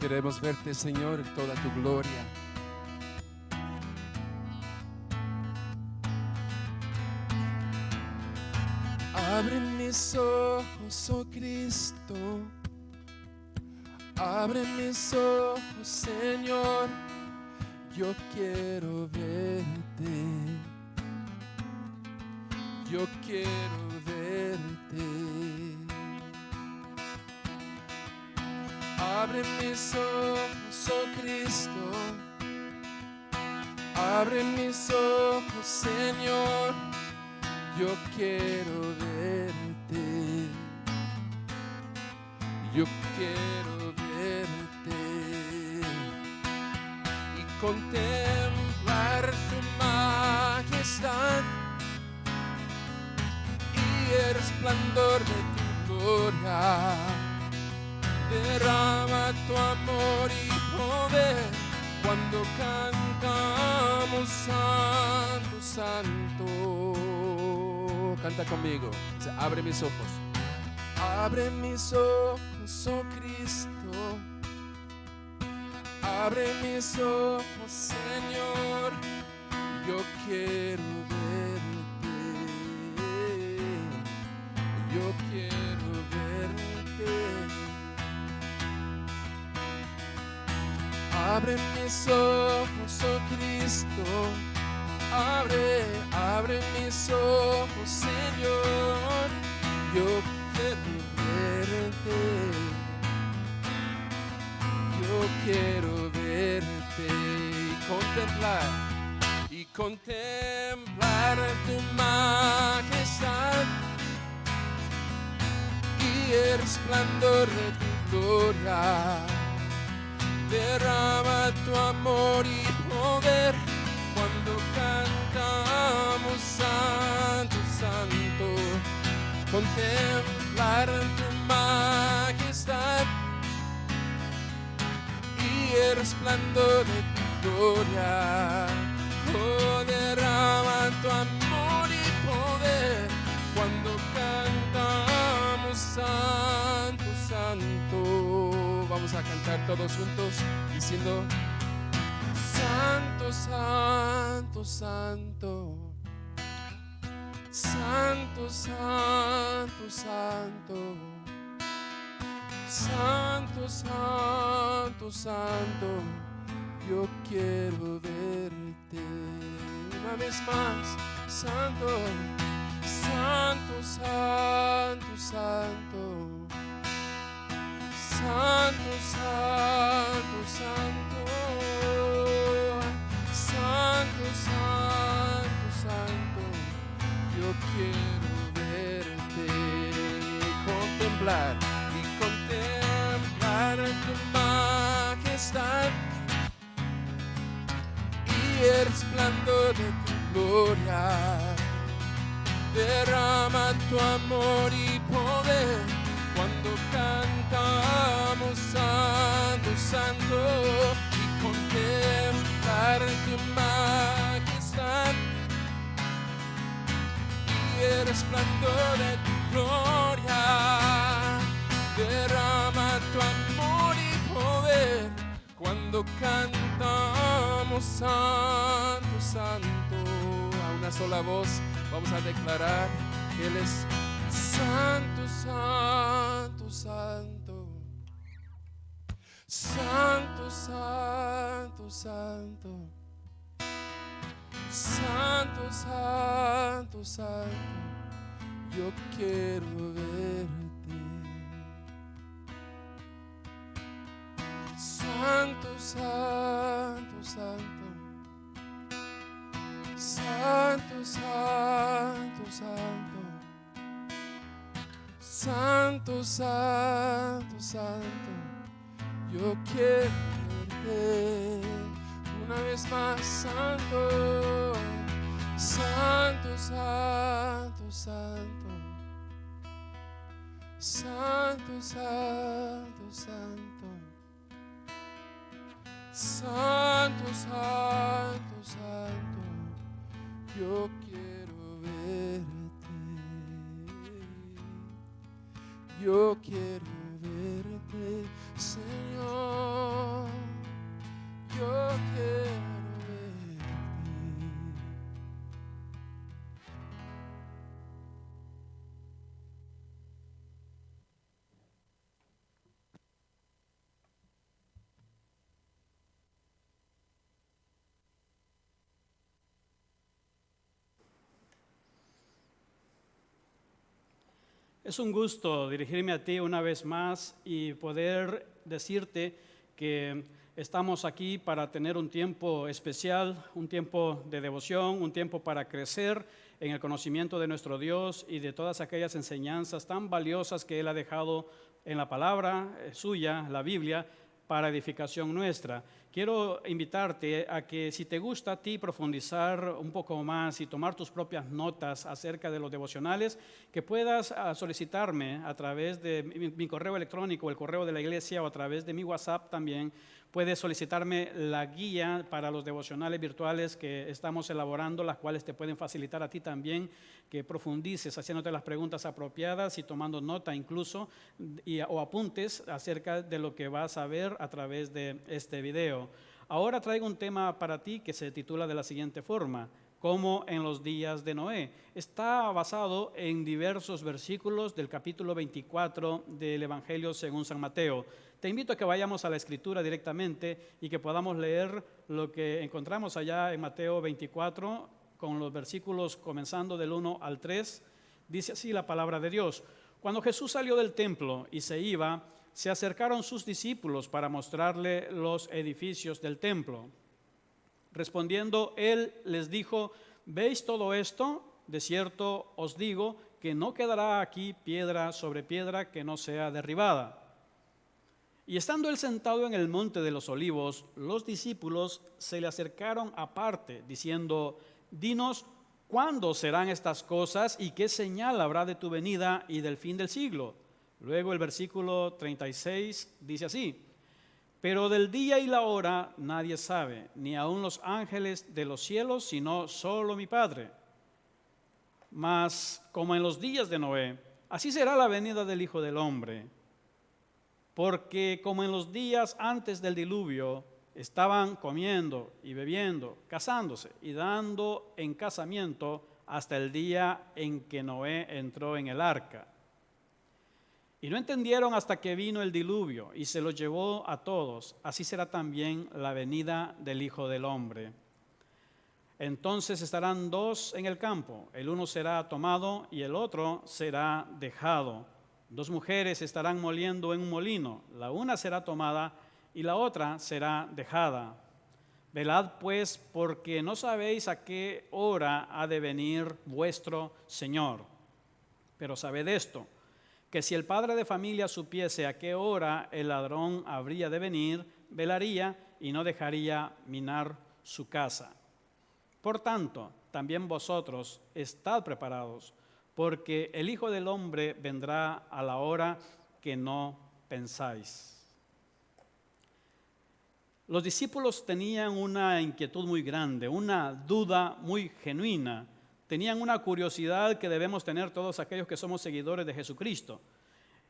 Queremos verte, Señor, en toda tu gloria. Abre mis ojos, oh Cristo. Abre mis ojos, Señor. Yo quiero verte. Yo quiero verte. Abre mis ojos, oh Cristo. Abre mis ojos, Señor. Yo quiero verte. Yo quiero verte y contemplar tu majestad y el resplandor de tu gloria. Derrama tu amor y poder cuando cantamos Santo, Santo. Canta conmigo. Dice, abre mis ojos. Abre mis ojos, oh Cristo. Abre mis ojos, Señor. Yo quiero verte. Yo quiero verte. Abre mis ojos, oh Cristo. Abre mis ojos, Señor. Yo quiero verte. Yo quiero verte y contemplar tu majestad y el resplandor de tu gloria. Derrama tu amor y poder cuando cantamos Santo, Santo. Contemplar tu majestad y el resplandor de tu gloria. Oh, derrama tu amor y poder cuando cantamos Santo, Santo. Vamos a cantar todos juntos diciendo Santo, Santo, Santo. Santo, Santo, Santo. Santo, Santo, Santo. Yo quiero verte. Una vez más. Santo, Santo, Santo, Santo. Santo, Santo, Santo. Santo, Santo, Santo. Yo quiero verte y contemplar tu majestad y el resplandor de tu gloria. Derrama tu amor y poder cuando cantamos Santo, Santo y contemplar tu majestad el resplandor de tu gloria. Derrama tu amor y poder cuando cantamos Santo, Santo. A una sola voz vamos a declarar que Él es Santo, Santo, Santo. Santo, Santo, Santo. Santo, Santo, Santo, yo quiero verte. Santo, Santo, Santo. Santo, Santo, Santo. Santo, Santo, Santo, yo quiero verte. Una vez más, Santo, Santo, Santo, Santo, Santo, Santo, Santo, Santo, Santo, Santo, yo quiero verte, yo quiero verte, Señor. Es un gusto dirigirme a ti una vez más y poder decirte que estamos aquí para tener un tiempo especial, un tiempo de devoción, un tiempo para crecer en el conocimiento de nuestro Dios y de todas aquellas enseñanzas tan valiosas que Él ha dejado en la palabra suya, la Biblia, para edificación nuestra. Quiero invitarte a que si te gusta a ti profundizar un poco más y tomar tus propias notas acerca de los devocionales, que puedas solicitarme a través de mi correo electrónico, el correo de la iglesia o a través de mi WhatsApp también. Puedes solicitarme la guía para los devocionales virtuales que estamos elaborando, las cuales te pueden facilitar a ti también que profundices haciéndote las preguntas apropiadas y tomando nota incluso o apuntes acerca de lo que vas a ver a través de este video. Ahora traigo un tema para ti que se titula de la siguiente forma: como en los días de Noé. Está basado en diversos versículos del capítulo 24 del Evangelio según San Mateo. Te invito a que vayamos a la Escritura directamente y que podamos leer lo que encontramos allá en Mateo 24 con los versículos comenzando del 1 al 3. Dice así la palabra de Dios: Cuando Jesús salió del templo y se iba, se acercaron sus discípulos para mostrarle los edificios del templo. Respondiendo, él les dijo: ¿Veis todo esto? De cierto os digo que no quedará aquí piedra sobre piedra que no sea derribada. Y estando él sentado en el monte de los olivos, los discípulos se le acercaron aparte, diciendo: Dinos, ¿cuándo serán estas cosas y qué señal habrá de tu venida y del fin del siglo? Luego el versículo 36 dice así: Pero del día y la hora nadie sabe, ni aun los ángeles de los cielos, sino solo mi Padre. Mas como en los días de Noé, así será la venida del Hijo del Hombre. Porque como en los días antes del diluvio, estaban comiendo y bebiendo, casándose y dando en casamiento hasta el día en que Noé entró en el arca. Y no entendieron hasta que vino el diluvio y se los llevó a todos. Así será también la venida del Hijo del Hombre. Entonces estarán dos en el campo, el uno será tomado y el otro será dejado. Dos mujeres estarán moliendo en un molino, la una será tomada y la otra será dejada. Velad pues, porque no sabéis a qué hora ha de venir vuestro Señor. Pero sabed esto, que si el padre de familia supiese a qué hora el ladrón habría de venir, velaría y no dejaría minar su casa. Por tanto, también vosotros estad preparados, porque el Hijo del Hombre vendrá a la hora que no pensáis. Los discípulos tenían una inquietud muy grande, una duda muy genuina. Tenían una curiosidad que debemos tener todos aquellos que somos seguidores de Jesucristo.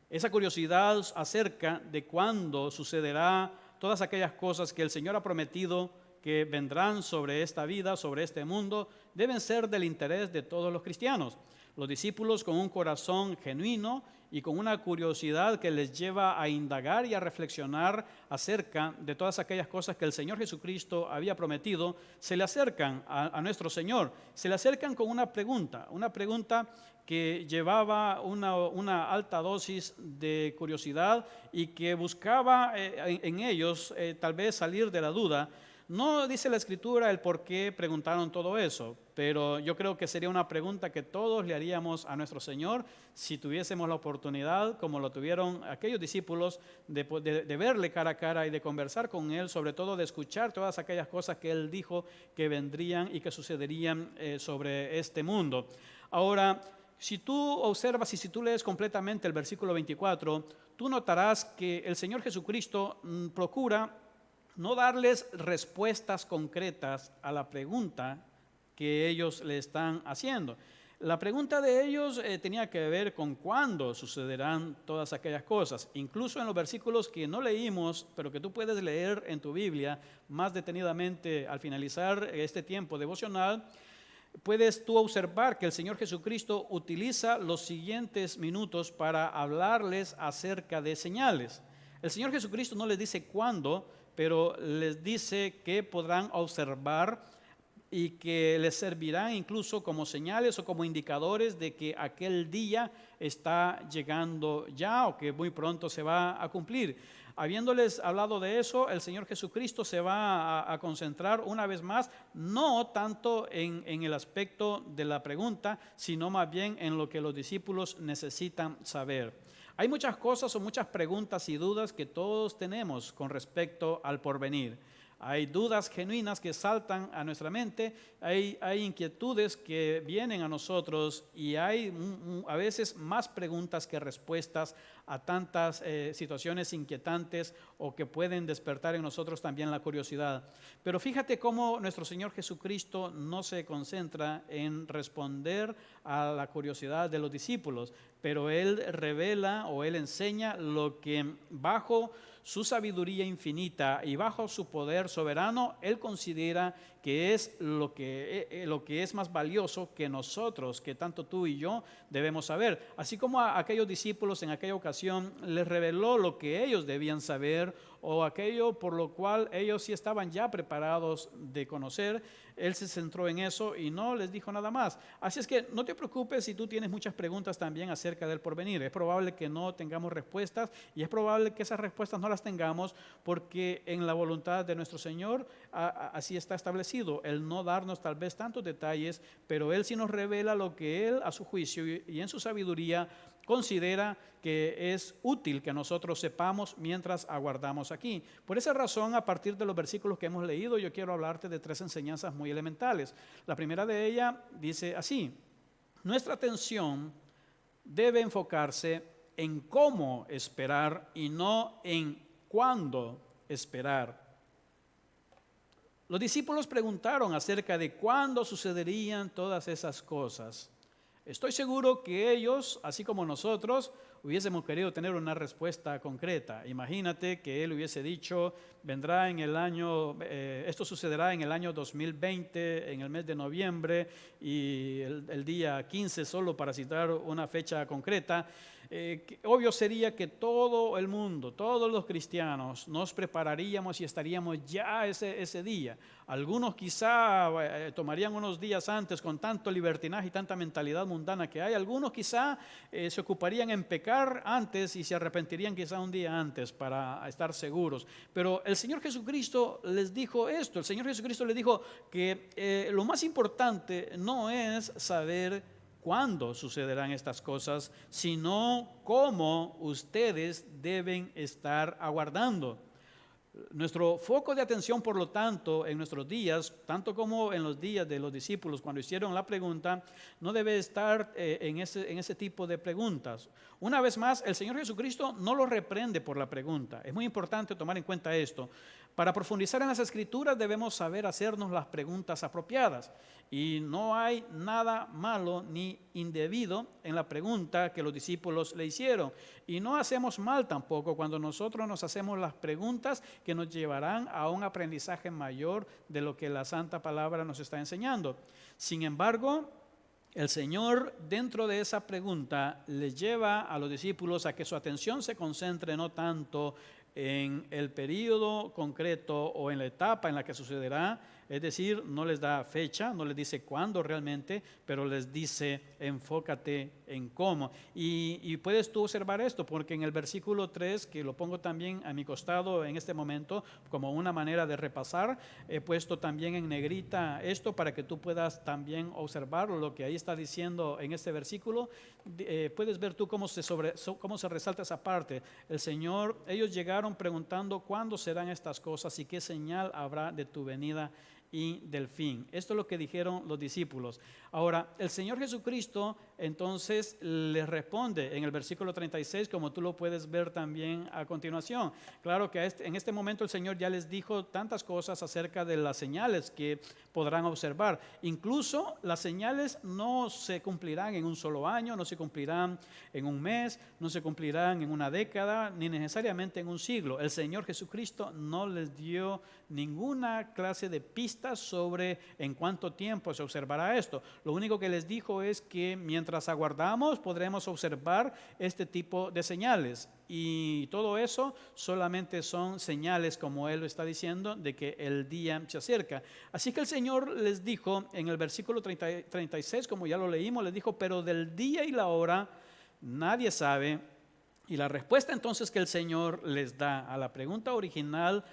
Esa curiosidad acerca de cuándo sucederá todas aquellas cosas que el Señor ha prometido que vendrán sobre esta vida, sobre este mundo, deben ser del interés de todos los cristianos. Los discípulos, con un corazón genuino y con una curiosidad que les lleva a indagar y a reflexionar acerca de todas aquellas cosas que el Señor Jesucristo había prometido, se le acercan a nuestro Señor, se le acercan con una pregunta que llevaba una alta dosis de curiosidad y que buscaba en ellos tal vez salir de la duda. No dice la Escritura el por qué preguntaron todo eso, pero yo creo que sería una pregunta que todos le haríamos a nuestro Señor si tuviésemos la oportunidad, como lo tuvieron aquellos discípulos, de verle cara a cara y de conversar con Él, sobre todo de escuchar todas aquellas cosas que Él dijo que vendrían y que sucederían sobre este mundo. Ahora, si tú observas y si tú lees completamente el versículo 24, tú notarás que el Señor Jesucristo procura no darles respuestas concretas a la pregunta que ellos le están haciendo. La pregunta de ellos tenía que ver con cuándo sucederán todas aquellas cosas. Incluso en los versículos que no leímos, pero que tú puedes leer en tu Biblia más detenidamente al finalizar este tiempo devocional, puedes tú observar que el Señor Jesucristo utiliza los siguientes minutos para hablarles acerca de señales. El Señor Jesucristo no les dice cuándo, pero les dice que podrán observar y que les servirán incluso como señales o como indicadores de que aquel día está llegando ya o que muy pronto se va a cumplir. Habiéndoles hablado de eso, el Señor Jesucristo se va a concentrar una vez más, no tanto en el aspecto de la pregunta, sino más bien en lo que los discípulos necesitan saber. Hay muchas cosas o muchas preguntas y dudas que todos tenemos con respecto al porvenir. Hay dudas genuinas que saltan a nuestra mente, hay inquietudes que vienen a nosotros y hay a veces más preguntas que respuestas a tantas situaciones inquietantes o que pueden despertar en nosotros también la curiosidad. Pero fíjate cómo nuestro Señor Jesucristo no se concentra en responder a la curiosidad de los discípulos, pero Él revela o Él enseña lo que bajo su sabiduría infinita y bajo su poder soberano, Él considera que es lo que es más valioso que nosotros, que tanto tú y yo debemos saber. Así como a aquellos discípulos en aquella ocasión les reveló lo que ellos debían saber o aquello por lo cual ellos sí estaban ya preparados de conocer, Él se centró en eso y no les dijo nada más. Así es que no te preocupes si tú tienes muchas preguntas también acerca del porvenir. Es probable que no tengamos respuestas y es probable que esas respuestas no las tengamos porque en la voluntad de nuestro Señor así está establecido. El no darnos tal vez tantos detalles, pero Él sí nos revela lo que Él a su juicio y en su sabiduría considera que es útil que nosotros sepamos mientras aguardamos aquí. Por esa razón, a partir de los versículos que hemos leído, yo quiero hablarte de 3 enseñanzas muy elementales. La primera de ellas dice así: nuestra atención debe enfocarse en cómo esperar y no en cuándo esperar. Los discípulos preguntaron acerca de cuándo sucederían todas esas cosas. Estoy seguro que ellos, así como nosotros, hubiésemos querido tener una respuesta concreta. Imagínate que Él hubiese dicho, vendrá en el año, esto sucederá en el año 2020, en el mes de noviembre, y el día 15, solo para citar una fecha concreta. Obvio sería que todo el mundo, todos los cristianos, nos prepararíamos y estaríamos ya ese día. Algunos quizá tomarían unos días antes con tanto libertinaje y tanta mentalidad mundana que hay. Algunos quizá se ocuparían en pecar antes y se arrepentirían quizá un día antes para estar seguros. Pero el Señor Jesucristo les dijo esto. El Señor Jesucristo les dijo que lo más importante no es saber cuándo sucederán estas cosas, sino cómo ustedes deben estar aguardando. Nuestro foco de atención, por lo tanto, en nuestros días, tanto como en los días de los discípulos cuando hicieron la pregunta, no debe estar en ese tipo de preguntas. Una vez más, el Señor Jesucristo no lo reprende por la pregunta. Es muy importante tomar en cuenta esto. Para profundizar en las Escrituras debemos saber hacernos las preguntas apropiadas. Y no hay nada malo ni indebido en la pregunta que los discípulos le hicieron. Y no hacemos mal tampoco cuando nosotros nos hacemos las preguntas que nos llevarán a un aprendizaje mayor de lo que la Santa Palabra nos está enseñando. Sin embargo, el Señor, dentro de esa pregunta, les lleva a los discípulos a que su atención se concentre no tanto en el periodo concreto o en la etapa en la que sucederá, es decir, no les da fecha, no les dice cuándo realmente, pero les dice enfócate en cómo. Y puedes tú observar esto, porque en el versículo 3, que lo pongo también a mi costado en este momento como una manera de repasar, he puesto también en negrita esto para que tú puedas también observar lo que ahí está diciendo en este versículo. Puedes ver tú cómo se resalta esa parte. El Señor, ellos llegaron preguntando cuándo serán estas cosas y qué señal habrá de tu venida y del fin. Esto es lo que dijeron los discípulos. Ahora, el Señor Jesucristo entonces les responde en el versículo 36, como tú lo puedes ver también a continuación. Claro que en este momento el Señor ya les dijo tantas cosas acerca de las señales que podrán observar. Incluso las señales no se cumplirán en un solo año, no se cumplirán en un mes, no se cumplirán en una década, ni necesariamente en un siglo. El Señor Jesucristo no les dio ninguna clase de pista pistas sobre en cuánto tiempo se observará esto. Lo único que les dijo es que mientras aguardamos podremos observar este tipo de señales. Y todo eso solamente son señales, como él lo está diciendo, de que el día se acerca. Así que el Señor les dijo en el versículo 36, como ya lo leímos, les dijo, pero del día y la hora nadie sabe. Y la respuesta entonces que el Señor les da a la pregunta original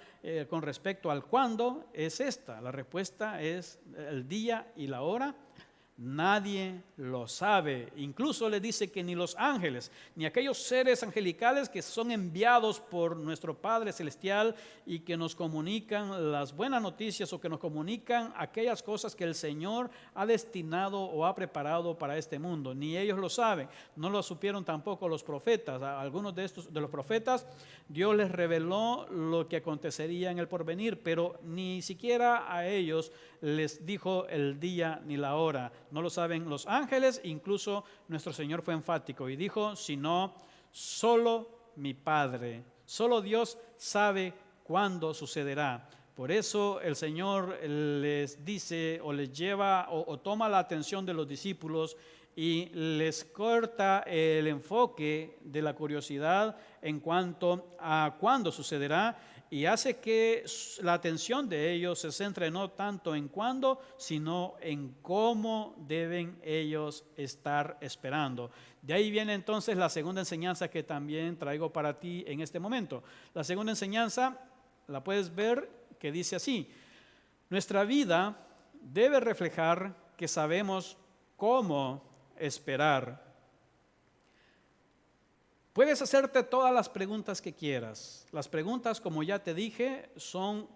con respecto al cuándo es esta. La respuesta es el día y la hora. Nadie lo sabe. Incluso le dice que ni los ángeles, ni aquellos seres angelicales que son enviados por nuestro Padre Celestial y que nos comunican las buenas noticias o que nos comunican aquellas cosas que el Señor ha destinado o ha preparado para este mundo. Ni ellos lo saben. No lo supieron tampoco los profetas. A algunos de los profetas Dios les reveló lo que acontecería en el porvenir, pero ni siquiera a ellos les dijo el día ni la hora. No lo saben los ángeles, incluso nuestro Señor fue enfático y dijo, sino solo mi Padre, solo Dios sabe cuándo sucederá. Por eso el Señor les dice o les lleva o toma la atención de los discípulos y les corta el enfoque de la curiosidad en cuanto a cuándo sucederá y hace que la atención de ellos se centre no tanto en cuándo, sino en cómo deben ellos estar esperando. De ahí viene entonces la segunda enseñanza que también traigo para ti en este momento. La segunda enseñanza la puedes ver que dice así: nuestra vida debe reflejar que sabemos cómo esperar. Puedes hacerte todas las preguntas que quieras. Las preguntas, como ya te dije, son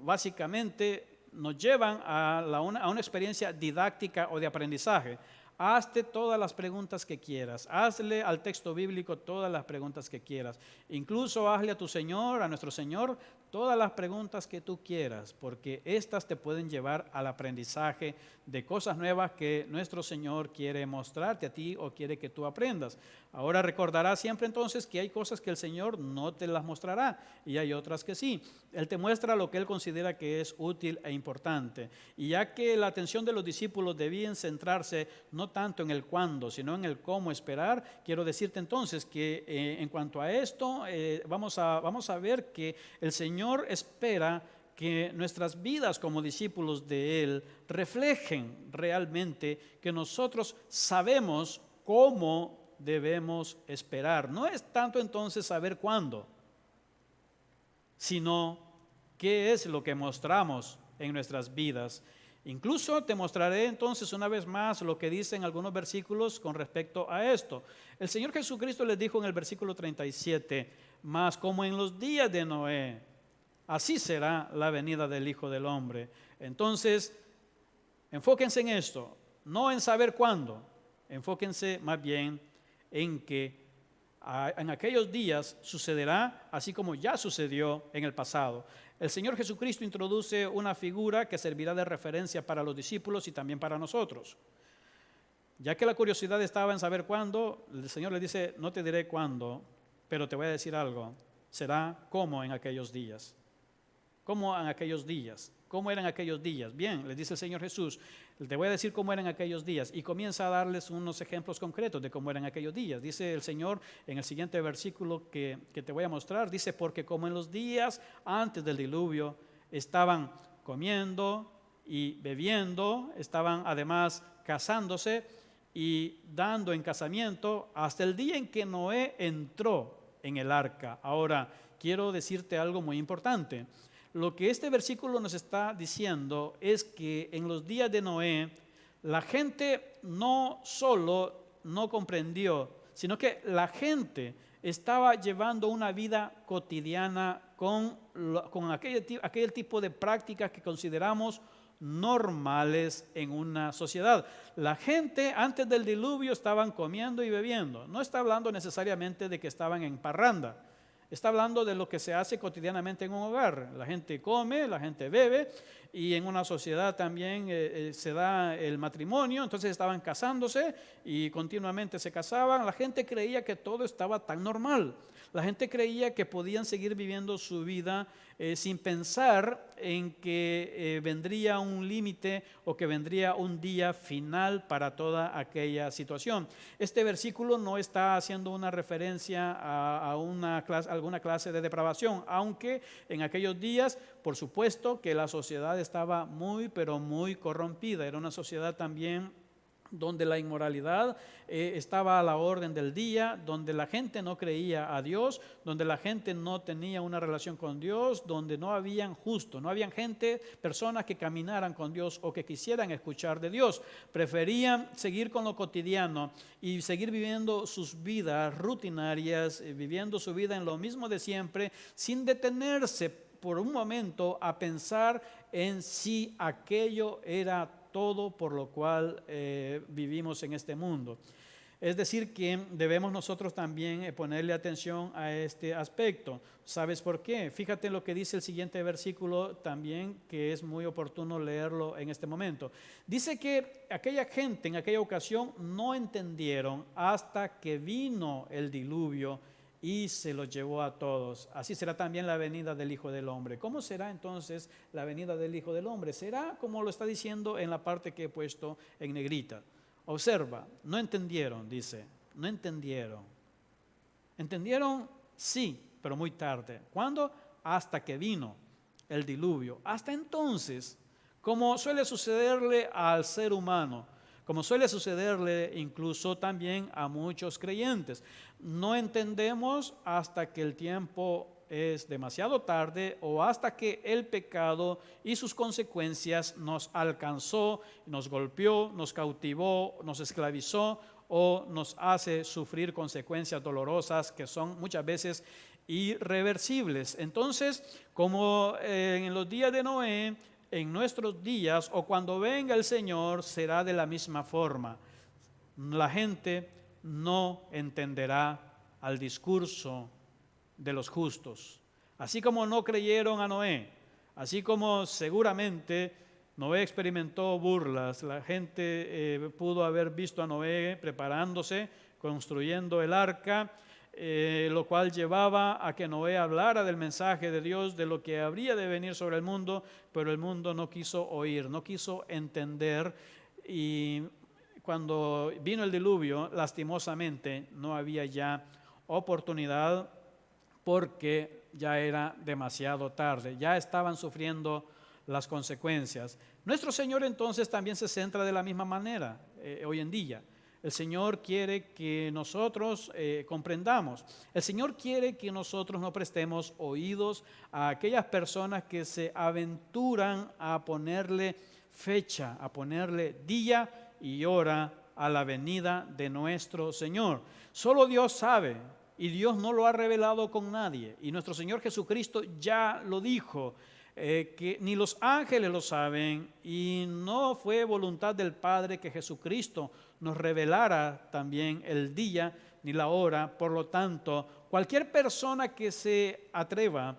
básicamente, nos llevan a una experiencia didáctica o de aprendizaje. Hazte todas las preguntas que quieras. Hazle al texto bíblico todas las preguntas que quieras. Incluso hazle a tu Señor, a nuestro Señor, todas las preguntas que tú quieras, porque estas te pueden llevar al aprendizaje de cosas nuevas que nuestro Señor quiere mostrarte a ti o quiere que tú aprendas. Ahora recordarás siempre entonces que hay cosas que el Señor no te las mostrará y hay otras que sí. Él te muestra lo que Él considera que es útil e importante. Y ya que la atención de los discípulos debía centrarse no tanto en el cuándo, sino en el cómo esperar, quiero decirte entonces que en cuanto a esto, vamos a ver que el Señor espera que nuestras vidas como discípulos de Él reflejen realmente que nosotros sabemos cómo debemos esperar. No es tanto entonces saber cuándo, sino qué es lo que mostramos en nuestras vidas. Incluso te mostraré entonces una vez más lo que dicen algunos versículos con respecto a esto. El Señor Jesucristo les dijo en el versículo 37, mas como en los días de Noé, así será la venida del Hijo del Hombre. Entonces, enfóquense en esto, no en saber cuándo, enfóquense más bien en que en aquellos días sucederá así como ya sucedió en el pasado. El Señor Jesucristo introduce una figura que servirá de referencia para los discípulos y también para nosotros. Ya que la curiosidad estaba en saber cuándo, el Señor le dice, no te diré cuándo, pero te voy a decir algo, será como en aquellos días. ¿Cómo en aquellos días? ¿Cómo eran aquellos días? Bien, les dice el Señor Jesús, te voy a decir cómo eran aquellos días y comienza a darles unos ejemplos concretos de cómo eran aquellos días. Dice el Señor en el siguiente versículo que te voy a mostrar, dice, porque como en los días antes del diluvio estaban comiendo y bebiendo, estaban además casándose y dando en casamiento hasta el día en que Noé entró en el arca. Ahora, quiero decirte algo muy importante. Lo que este versículo nos está diciendo es que en los días de Noé, la gente no solo no comprendió, sino que la gente estaba llevando una vida cotidiana con aquel tipo de prácticas que consideramos normales en una sociedad. La gente antes del diluvio estaban comiendo y bebiendo. No está hablando necesariamente de que estaban en parranda. Está hablando de lo que se hace cotidianamente en un hogar. La gente come, la gente bebe y en una sociedad también se da el matrimonio. Entonces estaban casándose y continuamente se casaban. La gente creía que todo estaba tan normal. La gente creía que podían seguir viviendo su vida sin pensar en que vendría un límite o que vendría un día final para toda aquella situación. Este versículo no está haciendo una referencia a alguna clase de depravación, aunque en aquellos días, por supuesto, que la sociedad estaba muy, pero muy corrompida. Era una sociedad también donde la inmoralidad estaba a la orden del día, donde la gente no creía a Dios, donde la gente no tenía una relación con Dios, donde no habían justos, no habían personas que caminaran con Dios o que quisieran escuchar de Dios. Preferían seguir con lo cotidiano y seguir viviendo sus vidas rutinarias, viviendo su vida en lo mismo de siempre, sin detenerse por un momento a pensar en si aquello era todo por lo cual vivimos en este mundo. Es decir, que debemos nosotros también ponerle atención a este aspecto. ¿Sabes por qué? Fíjate lo que dice el siguiente versículo también, que es muy oportuno leerlo en este momento. Dice que aquella gente en aquella ocasión no entendieron hasta que vino el diluvio y se los llevó a todos. Así será también la venida del Hijo del Hombre. ¿Cómo será entonces la venida del Hijo del Hombre? Será como lo está diciendo en la parte que he puesto en negrita. Observa, no entendieron, dice, no entendieron. Entendieron, sí, pero muy tarde. ¿Cuándo? Hasta que vino el diluvio. Hasta entonces, como suele sucederle al ser humano, como suele sucederle incluso también a muchos creyentes. No entendemos hasta que el tiempo es demasiado tarde o hasta que el pecado y sus consecuencias nos alcanzó, nos golpeó, nos cautivó, nos esclavizó o nos hace sufrir consecuencias dolorosas que son muchas veces irreversibles. Entonces, como en los días de Noé, en nuestros días o cuando venga el Señor será de la misma forma. La gente no entenderá al discurso de los justos. Así como no creyeron a Noé, así como seguramente Noé experimentó burlas, la gente pudo haber visto a Noé preparándose, construyendo el arca, lo cual llevaba a que Noé hablara del mensaje de Dios, de lo que habría de venir sobre el mundo, pero el mundo no quiso oír, no quiso entender, y cuando vino el diluvio, lastimosamente no había ya oportunidad porque ya era demasiado tarde, ya estaban sufriendo las consecuencias. Nuestro Señor entonces también se centra de la misma manera hoy en día. El Señor quiere que nosotros comprendamos. El Señor quiere que nosotros no prestemos oídos a aquellas personas que se aventuran a ponerle fecha, a ponerle día y hora a la venida de nuestro Señor. Solo Dios sabe y Dios no lo ha revelado con nadie. Y nuestro Señor Jesucristo ya lo dijo. Que ni los ángeles lo saben y no fue voluntad del Padre que Jesucristo nos revelara también el día ni la hora. Por lo tanto, cualquier persona que se atreva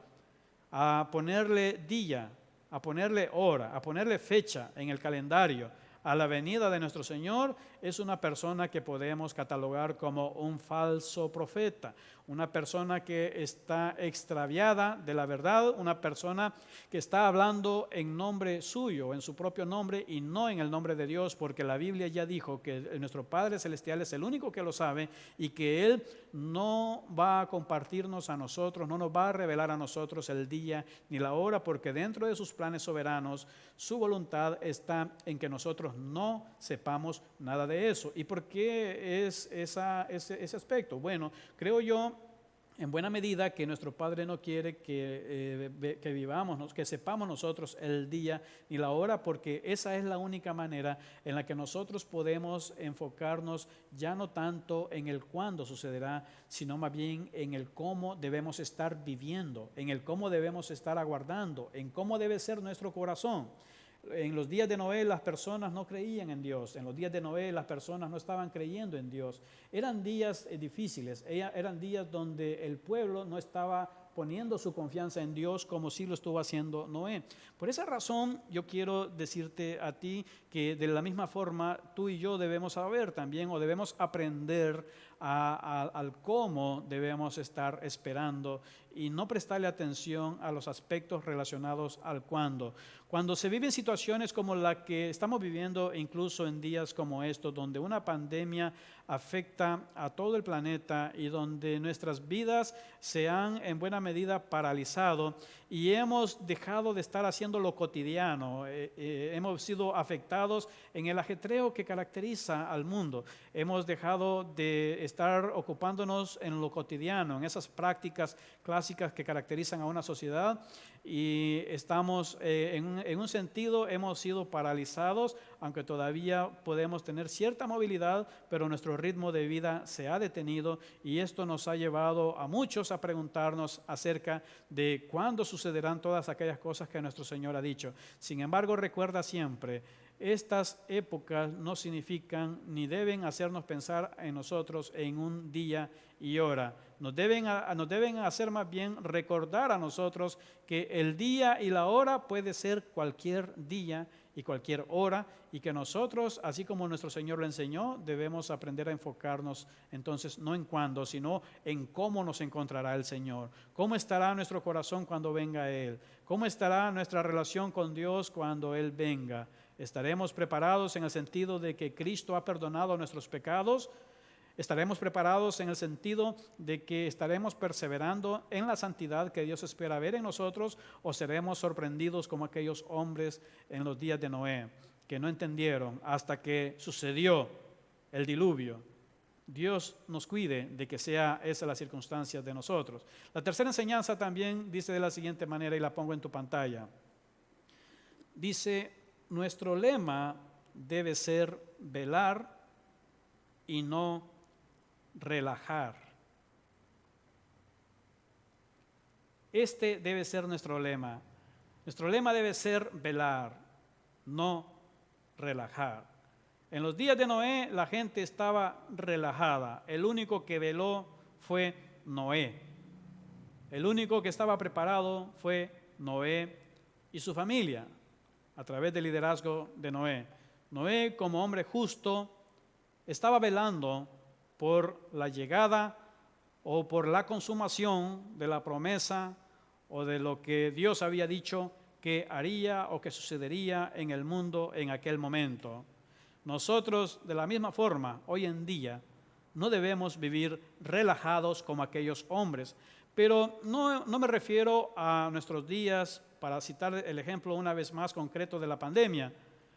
a ponerle día, a ponerle hora, a ponerle fecha en el calendario a la venida de nuestro Señor, es una persona que podemos catalogar como un falso profeta, una persona que está extraviada de la verdad, una persona que está hablando en nombre suyo, en su propio nombre y no en el nombre de Dios, porque la Biblia ya dijo que nuestro Padre Celestial es el único que lo sabe y que Él no va a compartirnos a nosotros, no nos va a revelar a nosotros el día ni la hora, porque dentro de sus planes soberanos, su voluntad está en que nosotros no sepamos nada de eso. ¿Y por qué es ese aspecto? Bueno, creo yo en buena medida que nuestro Padre no quiere que vivamos, que sepamos nosotros el día ni la hora, porque esa es la única manera en la que nosotros podemos enfocarnos ya no tanto en el cuándo sucederá, sino más bien en el cómo debemos estar viviendo, en el cómo debemos estar aguardando, en cómo debe ser nuestro corazón. En los días de Noé las personas no creían en Dios, en los días de Noé las personas no estaban creyendo en Dios. Eran días difíciles, eran días donde el pueblo no estaba poniendo su confianza en Dios como sí lo estuvo haciendo Noé. Por esa razón yo quiero decirte a ti que de la misma forma tú y yo debemos saber también o debemos aprender al cómo debemos estar esperando y no prestarle atención a los aspectos relacionados al cuándo. Cuando se viven situaciones como la que estamos viviendo, incluso en días como estos, donde una pandemia afecta a todo el planeta y donde nuestras vidas se han en buena medida paralizado y hemos dejado de estar haciendo lo cotidiano, hemos sido afectados en el ajetreo que caracteriza al mundo, hemos dejado de estar ocupándonos en lo cotidiano, en esas prácticas clásicas que caracterizan a una sociedad, y estamos en un sentido hemos sido paralizados, aunque todavía podemos tener cierta movilidad, pero nuestro ritmo de vida se ha detenido y esto nos ha llevado a muchos a preguntarnos acerca de cuándo sucederán todas aquellas cosas que nuestro Señor ha dicho. Sin embargo, recuerda siempre, estas épocas no significan ni deben hacernos pensar en nosotros en un día y hora. Nos deben hacer más bien recordar a nosotros que el día y la hora puede ser cualquier día y cualquier hora, y que nosotros, así como nuestro Señor lo enseñó, debemos aprender a enfocarnos entonces no en cuándo, sino en cómo nos encontrará el Señor, cómo estará nuestro corazón cuando venga Él, cómo estará nuestra relación con Dios cuando Él venga. ¿Estaremos preparados en el sentido de que Cristo ha perdonado nuestros pecados? ¿Estaremos preparados en el sentido de que estaremos perseverando en la santidad que Dios espera ver en nosotros, o seremos sorprendidos como aquellos hombres en los días de Noé, que no entendieron hasta que sucedió el diluvio? Dios nos cuide de que sea esa la circunstancia de nosotros. La tercera enseñanza también dice de la siguiente manera, y la pongo en tu pantalla. Dice, nuestro lema debe ser velar y no relajar. Este debe ser nuestro lema. Nuestro lema debe ser velar, no relajar. En los días de Noé la gente estaba relajada. El único que veló fue Noé. El único que estaba preparado fue Noé y su familia, a través del liderazgo de Noé. Noé, como hombre justo, estaba velando por la llegada o por la consumación de la promesa o de lo que Dios había dicho que haría o que sucedería en el mundo en aquel momento. Nosotros, de la misma forma, hoy en día, no debemos vivir relajados como aquellos hombres, pero no me refiero a nuestros días, para citar el ejemplo una vez más concreto de la pandemia.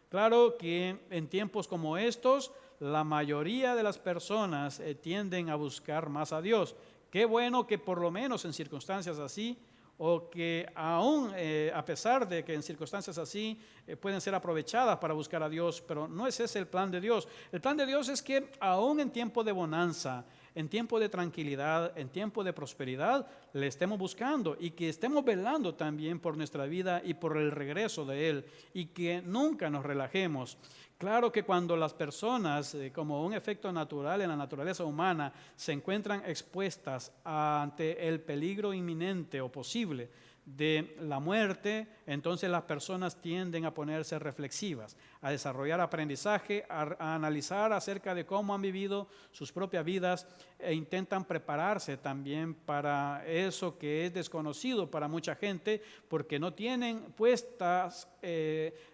Claro que en tiempos como estos, la mayoría de las personas tienden a buscar más a Dios. Qué bueno que por lo menos en circunstancias así, o que aún a pesar de que en circunstancias así pueden ser aprovechadas para buscar a Dios, pero no es ese el plan de Dios. El plan de Dios es que aún en tiempo de bonanza, en tiempo de tranquilidad, en tiempo de prosperidad, le estemos buscando y que estemos velando también por nuestra vida y por el regreso de Él, y que nunca nos relajemos. Claro que cuando las personas, como un efecto natural en la naturaleza humana, se encuentran expuestas ante el peligro inminente o posible de la muerte, entonces las personas tienden a ponerse reflexivas, a desarrollar aprendizaje, a analizar acerca de cómo han vivido sus propias vidas e intentan prepararse también para eso que es desconocido para mucha gente, porque no tienen puestas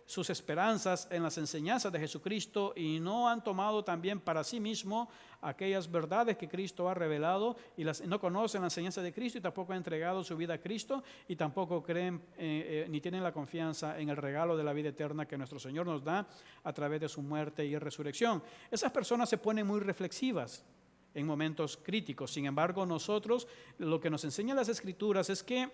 sus esperanzas en las enseñanzas de Jesucristo y no han tomado también para sí mismo aquellas verdades que Cristo ha revelado y no conocen la enseñanza de Cristo y tampoco han entregado su vida a Cristo y tampoco creen ni tienen la confianza en el regalo de la vida eterna que nuestro Señor nos da a través de su muerte y resurrección. Esas personas se ponen muy reflexivas en momentos críticos. Sin embargo, nosotros, lo que nos enseñan las Escrituras es que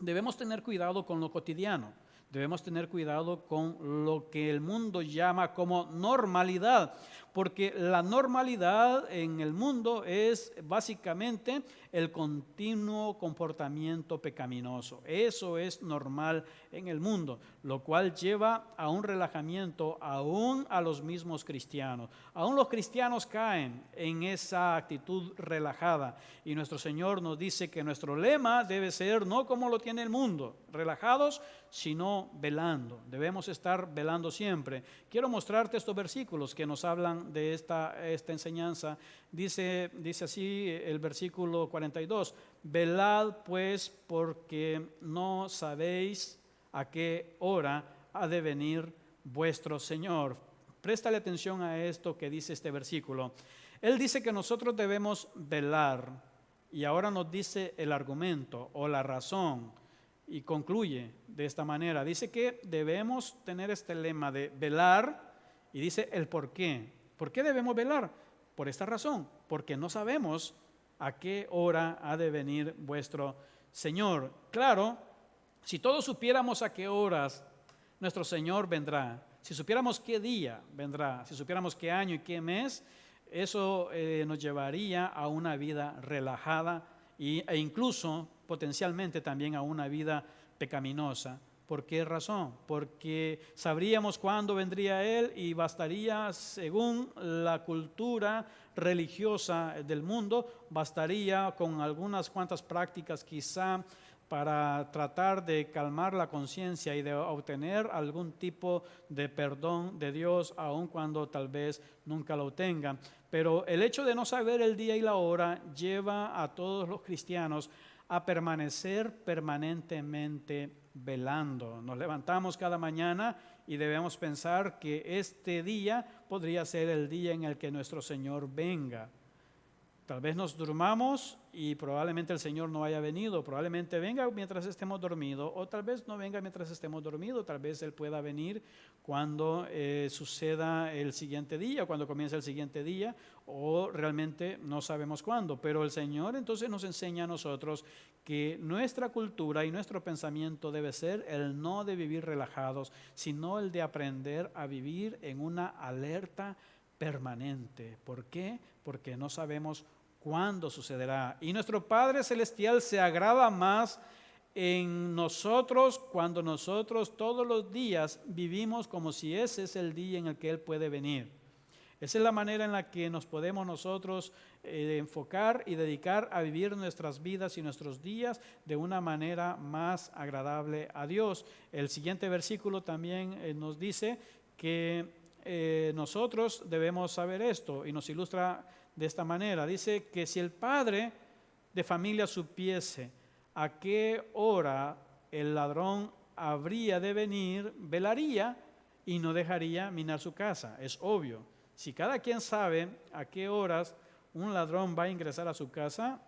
debemos tener cuidado con lo cotidiano. Debemos tener cuidado con lo que el mundo llama como normalidad, porque la normalidad en el mundo es básicamente el continuo comportamiento pecaminoso. Eso es normal en el mundo, lo cual lleva a un relajamiento aún a los mismos cristianos. Aún los cristianos caen en esa actitud relajada, y nuestro Señor nos dice que nuestro lema debe ser no como lo tiene el mundo, relajados, sino velando. Debemos estar velando siempre. Quiero mostrarte estos versículos que nos hablan de esta enseñanza. Dice así el versículo 42, velad pues porque no sabéis a qué hora ha de venir vuestro Señor. Préstale atención a esto que dice este versículo. Él dice que nosotros debemos velar y ahora nos dice el argumento o la razón y concluye de esta manera. Dice que debemos tener este lema de velar y dice el por qué. ¿Por qué debemos velar? Por esta razón, porque no sabemos a qué hora ha de venir vuestro Señor. Claro, si todos supiéramos a qué horas nuestro Señor vendrá, si supiéramos qué día vendrá, si supiéramos qué año y qué mes, eso nos llevaría a una vida relajada e incluso potencialmente también a una vida pecaminosa. ¿Por qué razón? Porque sabríamos cuándo vendría Él y bastaría, según la cultura religiosa del mundo, bastaría con algunas cuantas prácticas quizá para tratar de calmar la conciencia y de obtener algún tipo de perdón de Dios, aun cuando tal vez nunca lo tengan. Pero el hecho de no saber el día y la hora lleva a todos los cristianos a permanecer permanentemente velando. Nos levantamos cada mañana y debemos pensar que este día podría ser el día en el que nuestro Señor venga. Tal vez nos durmamos y probablemente el Señor no haya venido, probablemente venga mientras estemos dormidos o tal vez no venga mientras estemos dormidos, tal vez Él pueda venir cuando suceda el siguiente día, cuando comience el siguiente día o realmente no sabemos cuándo. Pero el Señor entonces nos enseña a nosotros que nuestra cultura y nuestro pensamiento debe ser el no de vivir relajados, sino el de aprender a vivir en una alerta permanente. ¿Por qué? Porque no sabemos cuándo sucederá. Y nuestro Padre Celestial se agrada más en nosotros cuando nosotros todos los días vivimos como si ese es el día en el que Él puede venir. Esa es la manera en la que nos podemos nosotros enfocar y dedicar a vivir nuestras vidas y nuestros días de una manera más agradable a Dios. El siguiente versículo también nos dice que nosotros debemos saber esto y nos ilustra de esta manera. Dice que si el padre de familia supiese a qué hora el ladrón habría de venir, velaría y no dejaría minar su casa. Es obvio. Si cada quien sabe a qué horas un ladrón va a ingresar a su casa,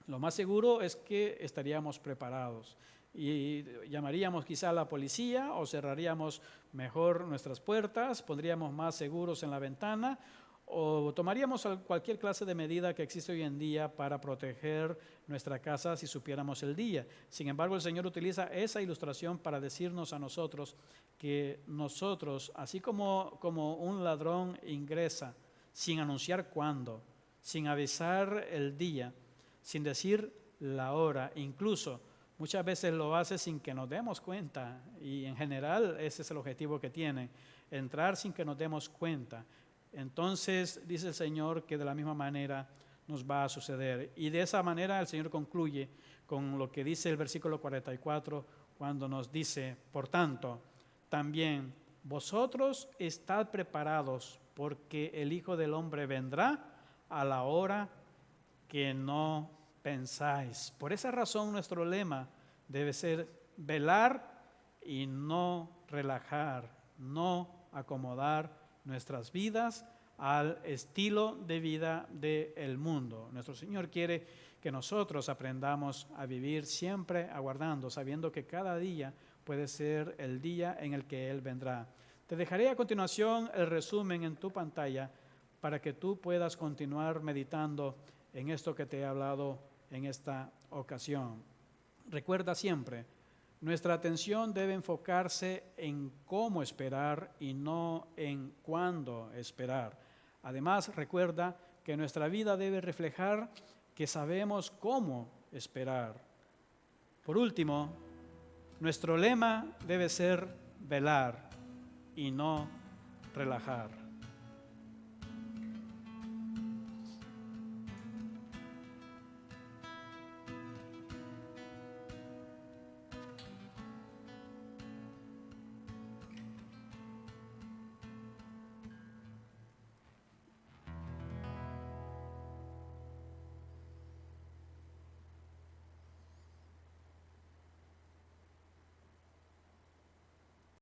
lo más seguro es que estaríamos preparados. Y llamaríamos quizá a la policía o cerraríamos mejor nuestras puertas, pondríamos más seguros en la ventana o tomaríamos cualquier clase de medida que existe hoy en día para proteger nuestra casa si supiéramos el día. Sin embargo, el Señor utiliza esa ilustración para decirnos a nosotros que nosotros, así como un ladrón ingresa sin anunciar cuándo, sin avisar el día, sin decir la hora, incluso muchas veces lo hace sin que nos demos cuenta y en general ese es el objetivo que tiene, entrar sin que nos demos cuenta. Entonces dice el Señor que de la misma manera nos va a suceder. Y de esa manera el Señor concluye con lo que dice el versículo 44 cuando nos dice, por tanto, también vosotros estad preparados porque el Hijo del Hombre vendrá a la hora que no pensáis. Por esa razón nuestro lema debe ser velar y no relajar, no acomodar nuestras vidas al estilo de vida del mundo. Nuestro Señor quiere que nosotros aprendamos a vivir siempre aguardando, sabiendo que cada día puede ser el día en el que Él vendrá. Te dejaré a continuación el resumen en tu pantalla para que tú puedas continuar meditando en esto que te he hablado en esta ocasión. Recuerda siempre, nuestra atención debe enfocarse en cómo esperar y no en cuándo esperar. Además, recuerda que nuestra vida debe reflejar que sabemos cómo esperar. Por último, nuestro lema debe ser velar y no relajar.